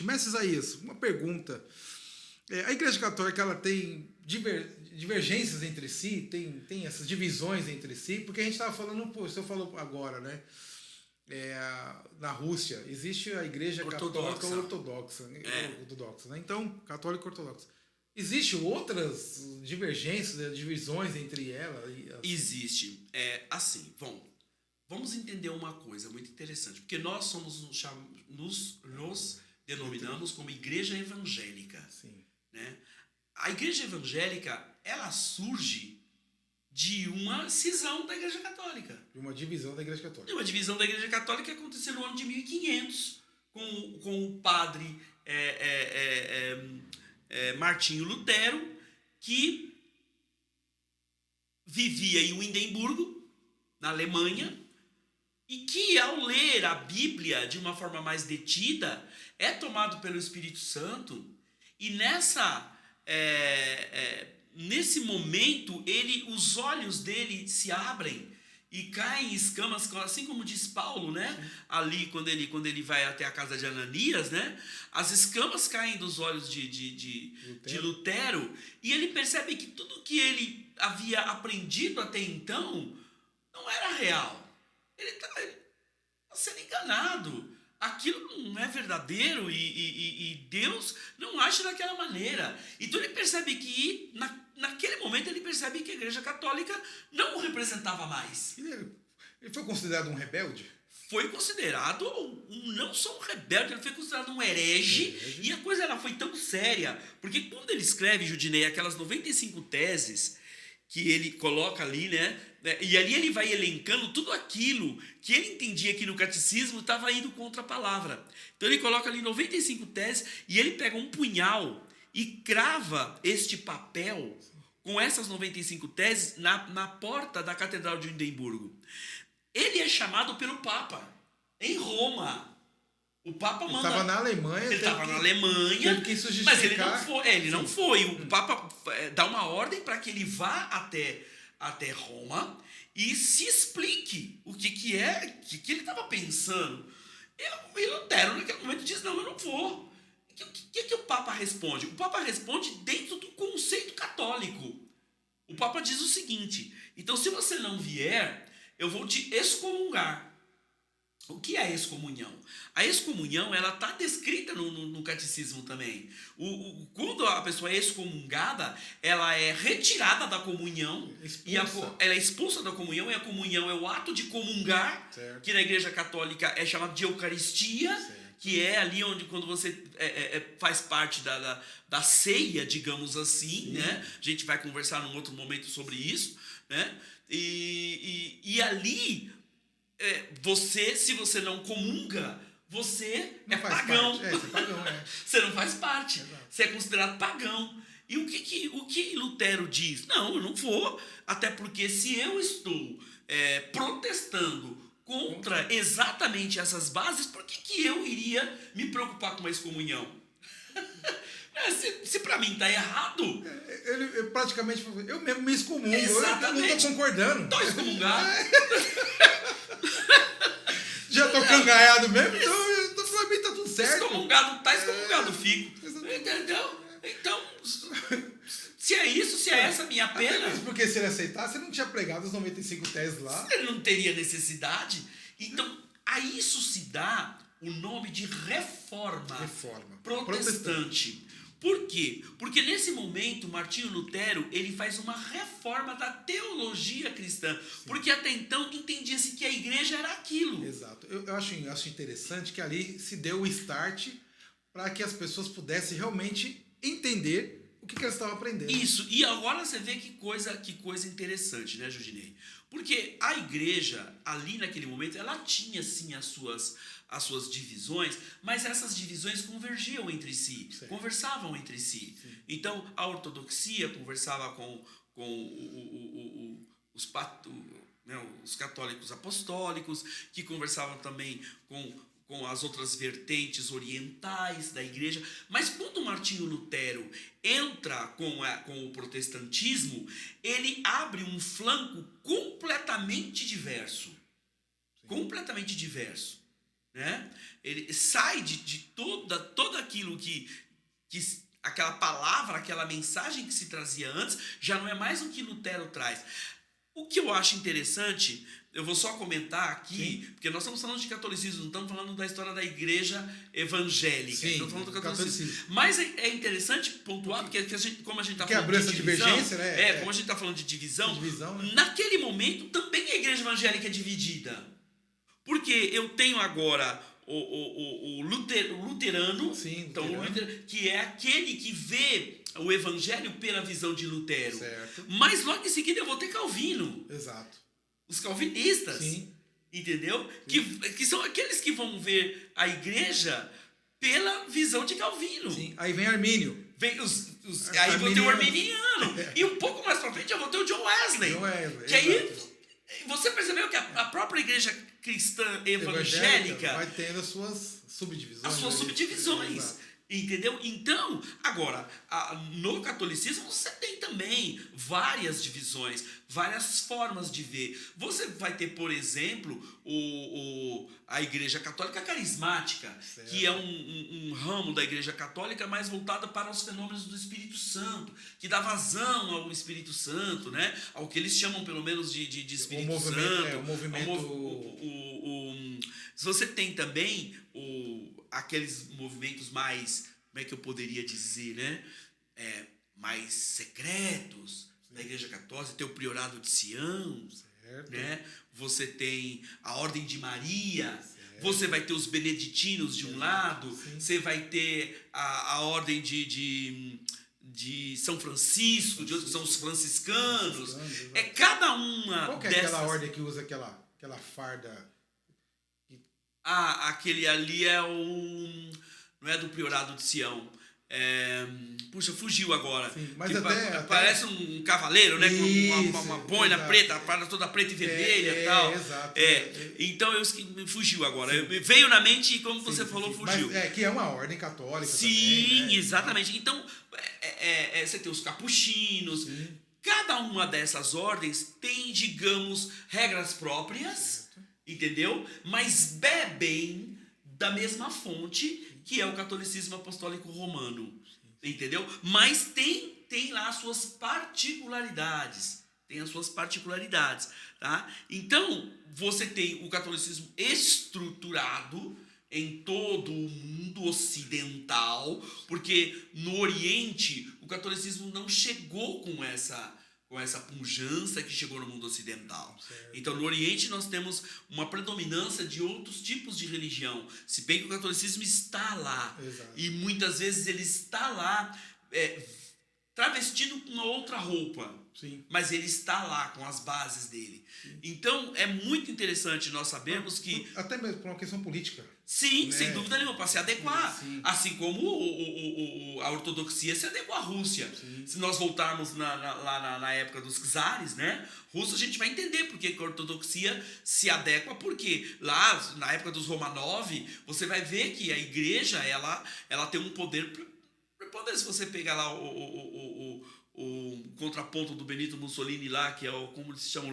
Mestre Isaías, uma pergunta. A Igreja Católica ela tem divergências entre si, tem essas divisões entre si, porque a gente estava falando, pô, o senhor falou agora, né? Na Rússia existe a Igreja Católica Ortodoxa, né? Então, católica ortodoxa. Existem outras divergências, divisões entre elas? Assim? Existe. Assim, vamos entender uma coisa muito interessante, porque nós somos nos denominamos como igreja evangélica. Sim. Né? A igreja evangélica, ela surge de uma cisão da igreja católica. De uma divisão da igreja católica. De uma divisão da igreja católica que aconteceu no ano de 1500, com o padre Martinho Lutero, que vivia em Windemburgo, na Alemanha, e que, ao ler a Bíblia de uma forma mais detida, é tomado pelo Espírito Santo, e nesse momento, os olhos dele se abrem e caem escamas, assim como diz Paulo, né? Sim. Ali, quando ele vai até a casa de Ananias, né? As escamas caem dos olhos de Lutero, e ele percebe que tudo que ele havia aprendido até então não era real. Ele está sendo enganado. Aquilo não é verdadeiro e Deus não age daquela maneira. Então ele percebe que, naquele momento, ele percebe que a Igreja Católica não o representava mais. Ele foi considerado um rebelde? Foi considerado não só um rebelde, ele foi considerado um herege. E a coisa ela foi tão séria, porque quando ele escreve, Judinei, aquelas 95 teses que ele coloca ali, né? E ali ele vai elencando tudo aquilo que ele entendia que no catecismo estava indo contra a palavra. Então ele coloca ali 95 teses e ele pega um punhal e crava este papel com essas 95 teses na porta da Catedral de Windemburgo. Ele é chamado pelo Papa em Roma. O Papa manda... Ele estava na Alemanha. Ele estava na Alemanha, teve que isso justificar. mas ele não foi. Ele não foi. O Papa dá uma ordem para que ele vá até Roma e se explique o que ele estava pensando. E Lutero, naquele momento, diz, não, eu não vou. O que o Papa responde? O Papa responde dentro do conceito católico. O Papa diz o seguinte, então se você não vier, eu vou te excomungar. O que é a excomunhão? A excomunhão, ela está descrita no catecismo também. Quando a pessoa é excomungada, ela é retirada da comunhão. Ela é expulsa da comunhão, e a comunhão é o ato de comungar, certo, que na Igreja Católica é chamado de Eucaristia, certo, que é ali onde quando você faz parte da ceia, digamos assim, né? A gente vai conversar num outro momento sobre isso, né? E ali... se você não comunga, você não é pagão. Você é pagão, Você não faz parte. Exato. Você é considerado pagão. E o que Lutero diz? Não, eu não vou. Até porque se eu estou protestando contra exatamente essas bases, por que eu iria me preocupar com uma excomunhão? Se pra mim tá errado... Ele praticamente falou, eu mesmo me excomungo. Exatamente. Eu não tô concordando. Tô excomungado. Já tô cangaiado mesmo, então pra mim tá tudo certo. Excomungado fico. Entendeu? Então, se é isso, se é essa a minha pena... Porque se ele aceitasse, ele não tinha pregado as 95 teses lá. Ele não teria necessidade. Então, a isso se dá o nome de reforma protestante. Por quê? Porque nesse momento, Martinho Lutero, ele faz uma reforma da teologia cristã. Sim. Porque até então entendia-se que a igreja era aquilo. Exato. Eu acho interessante que ali se deu o start para que as pessoas pudessem realmente entender o que elas estavam aprendendo. Isso. E agora você vê que coisa interessante, né, Judinei? Porque a igreja, ali naquele momento, ela tinha sim as suas divisões, mas essas divisões convergiam entre si, certo, conversavam entre si. Sim. Então, a ortodoxia conversava com os católicos apostólicos, que conversavam também com com as outras vertentes orientais da igreja, mas quando Martinho Lutero entra com o protestantismo, ele abre um flanco completamente diverso. Sim. Completamente diverso. Né? Ele sai de todo aquilo que aquela palavra, aquela mensagem que se trazia antes, já não é mais o que Lutero traz. O que eu acho interessante, eu vou só comentar aqui, sim, porque nós estamos falando de catolicismo, não estamos falando da história da igreja evangélica, sim, estamos falando do catolicismo. Mas é interessante pontuar, porque como a gente está falando de divergência, né? Como a gente está falando de divisão, né? Naquele momento também a igreja evangélica é dividida. Porque eu tenho agora o luterano, sim, então, que é aquele que vê o evangelho pela visão de Lutero. Certo. Mas logo em seguida eu vou ter Calvino. Exato. Os calvinistas. Sim. Entendeu? Sim. Que são aqueles que vão ver a igreja pela visão de Calvino. Sim. Aí vem Armínio. Aí vou ter o arminiano. E um pouco mais pra frente eu vou ter o John Wesley. Que aí você percebeu que a própria igreja cristã evangélica vai tendo as suas subdivisões. As suas subdivisões. Entendeu? Então, agora, no catolicismo você tem também várias divisões, várias formas de ver. Você vai ter, por exemplo, a Igreja Católica Carismática, certo, que é um ramo da Igreja Católica mais voltada para os fenômenos do Espírito Santo, que dá vazão ao Espírito Santo, né? Ao que eles chamam, pelo menos, de Espírito Santo. O movimento... Você tem também aqueles movimentos mais, como é que eu poderia dizer, né? Mais secretos da Igreja Católica. Você tem o Priorado de Sião, certo, né? Você tem a Ordem de Maria, certo, você vai ter os beneditinos de um lado, sim, você vai ter a Ordem de São Francisco, de outros que são os franciscanos. Cada uma Qual que é dessas... aquela ordem que usa aquela farda... aquele ali não é do Priorado de Sião. Puxa, fugiu agora. Sim, mas parece um cavaleiro, né? Com uma boina preta, a parada toda preta e vermelha e tal. Exato. Então fugiu agora. Veio na mente e, como você falou, fugiu. Mas que é uma ordem católica. Sim, também, né? Exatamente. Então, você tem os capuchinos. Sim. Cada uma dessas ordens tem, digamos, regras próprias. Certo. Entendeu? Mas bebem da mesma fonte, que é o catolicismo apostólico romano. Entendeu? Mas tem lá as suas particularidades. Tá? Então, você tem o catolicismo estruturado em todo o mundo ocidental, porque no Oriente o catolicismo não chegou com essa pujança que chegou no mundo ocidental. Certo. Então, no Oriente, nós temos uma predominância de outros tipos de religião, se bem que o catolicismo está lá. Exato. E muitas vezes ele está lá travestido com uma outra roupa. Sim. Mas ele está lá com as bases dele. Sim. Então, é muito interessante nós sabermos que... Até mesmo por uma questão política. Sim, né? Sem dúvida nenhuma, para se adequar. Sim. Assim como a ortodoxia se adequou à Rússia. Sim. Se nós voltarmos lá na época dos czares, né? Russo, a gente vai entender por que a ortodoxia se adequa, porque lá, na época dos Romanov, você vai ver que a igreja, ela tem um poder... Se você pegar lá o contraponto do Benito Mussolini lá, que é como se chama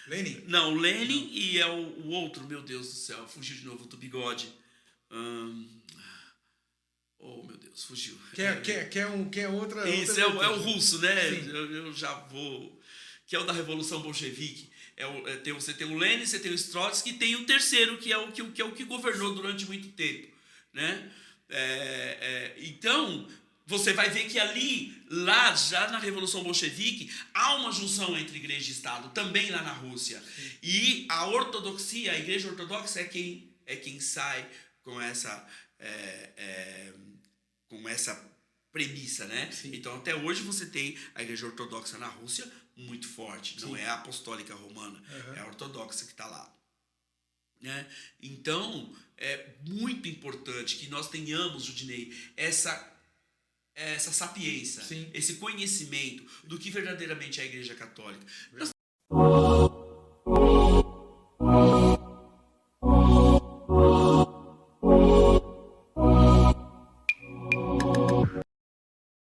Lenin? Não, o Lenin. Não. E é o outro, meu Deus do céu, fugiu de novo do bigode. Oh, meu Deus, fugiu. Que é outra... Isso, outra é o russo, né? Sim. Eu já vou... Que é o da Revolução Bolchevique. Você tem o Lenin, você tem o Trotsky, e tem o terceiro, que é o que governou durante muito tempo, né? Então, você vai ver que lá já na Revolução Bolchevique, há uma junção entre igreja e Estado, também lá na Rússia. Sim. E a ortodoxia, a igreja ortodoxa é quem sai com essa premissa, né? Sim. Então, até hoje você tem a igreja ortodoxa na Rússia muito forte. Sim. Não é a apostólica romana, é a ortodoxa que está lá. Né? Então, é muito importante que nós tenhamos, Judinei, essa sapiência, sim, esse conhecimento do que verdadeiramente é a Igreja Católica.